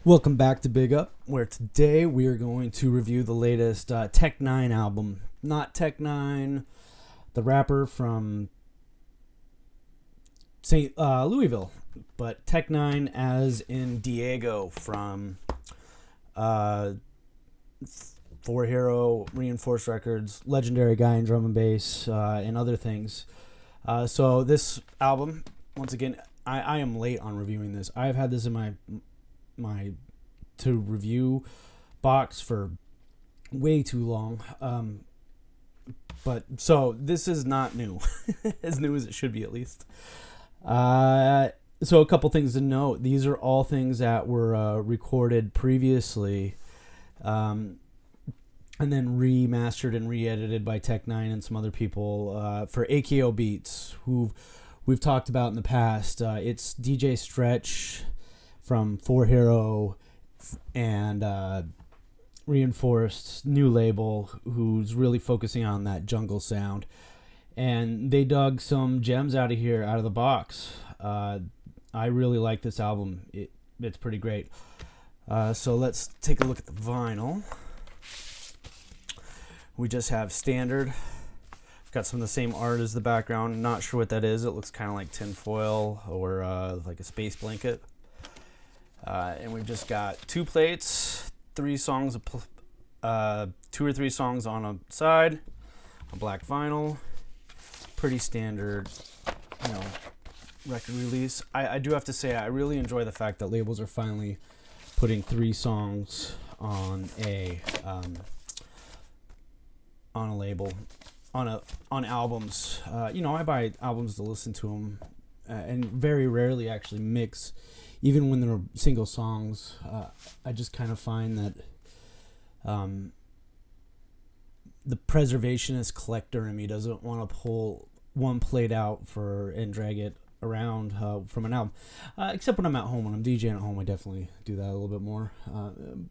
Welcome back to Big Up, where today we are going to review the latest Tech Nine album. Not Tech Nine, the rapper from St. Louisville, but Tech Nine as in Diego from uh, Four Hero, Reinforced Records, legendary guy in drum and bass, and other things. So this album, once again, I am late on reviewing this. I've had this in my to review box for way too long. But so this is not new, as new as it should be at least. So a couple things to note. These are all things that were recorded previously, and then remastered and re-edited by Tech Nine and some other people for AKO Beatz, who we've talked about in the past. It's DJ Stretch from Four Hero and Reinforced new label, who's really focusing on that jungle sound, and they dug some gems out of the box. I really like this album. It's pretty great. So let's take a look at the vinyl. We just have standard. Got some of the same art as the background. Not sure what that is. It looks kind of like tinfoil or like a space blanket. And we've just got two plates, 3 songs, 2 or 3 songs on a side, a black vinyl. Pretty standard, record release. I do have to say I really enjoy the fact that labels are finally putting 3 songs on a label, on albums. I buy albums to listen to them, and very rarely actually mix. Even when they're single songs, I just kind of find that the preservationist collector in me doesn't want to pull one plate out and drag it around from an album. Except when I'm at home. When I'm DJing at home, I definitely do that a little bit more.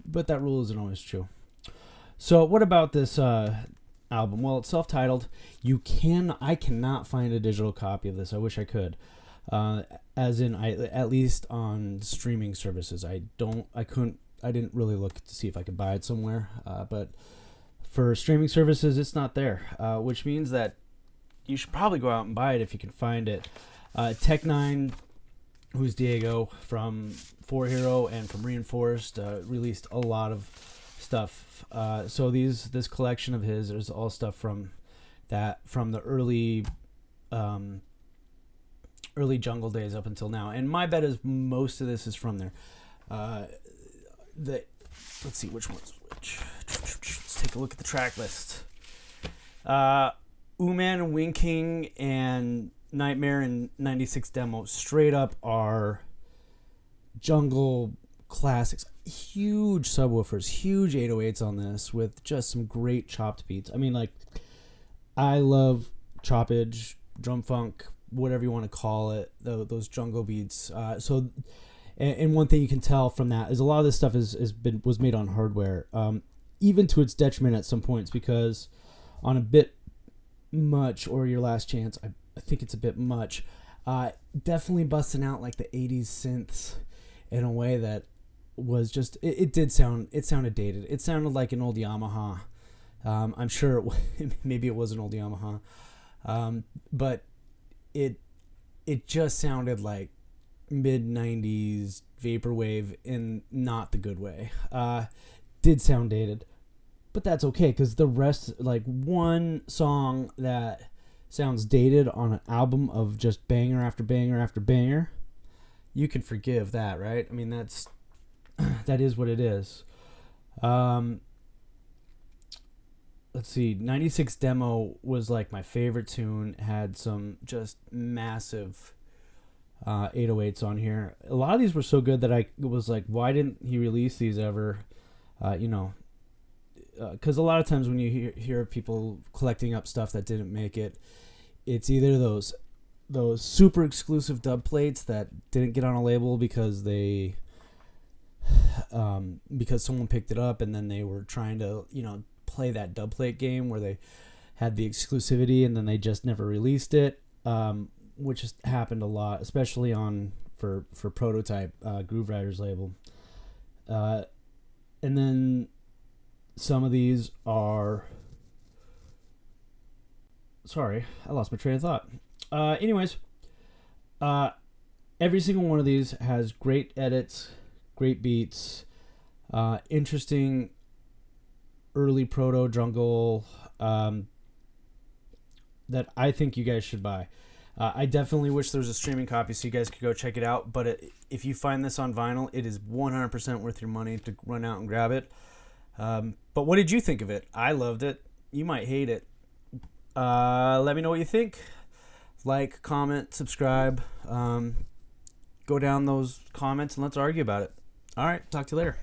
But that rule isn't always true. So what about this album? Well, it's self-titled. I cannot find a digital copy of this. I wish I could. As in, at least on streaming services, I didn't really look to see if I could buy it somewhere. But for streaming services, it's not there, which means that you should probably go out and buy it if you can find it. Tech Nine, who's Diego from Four Hero and from Reinforced, released a lot of stuff. So this collection of his is all stuff from the early jungle days up until now, and my bet is most of this is from there. Let's see which one's which. Let's take a look at the track list. Uman, Winking, and Nightmare and 96 Demo straight up are jungle classics. Huge subwoofers, huge 808s on this with just some great chopped beats. I mean, like, I love choppage, drum funk, whatever you want to call it, those jungle beats. And one thing you can tell from that is a lot of this stuff was made on hardware, even to its detriment at some points, because on A Bit Much or Your Last Chance, I think it's A Bit Much, definitely busting out like the 80s synths in a way that was just, it sounded dated. It sounded like an old Yamaha. I'm sure maybe it was an old Yamaha, but it just sounded like mid-90s vaporwave in not the good way. Did sound dated, but that's okay, because the rest, like one song that sounds dated on an album of just banger after banger after banger, you can forgive that, right? I mean, that is what it is. Let's see, 96 Demo was like my favorite tune. Had some just massive 808s on here. A lot of these were so good that I was like, why didn't he release these ever? Because a lot of times when you hear people collecting up stuff that didn't make it, it's either those super exclusive dub plates that didn't get on a label because someone picked it up and then they were trying to play that dub plate game where they had the exclusivity and then they just never released it, which has happened a lot, especially for Prototype, Groove Riders label. And then some of these are... Sorry, I lost my train of thought. Anyways, every single one of these has great edits, great beats, interesting early proto jungle that I think you guys should buy. I definitely wish there was a streaming copy so you guys could go check it out. But if you find this on vinyl, it is 100% worth your money to run out and grab it. But what did you think of it? I loved it. You might hate it. Let me know what you think. Like, comment, subscribe. Go down those comments and let's argue about it. All right, talk to you later.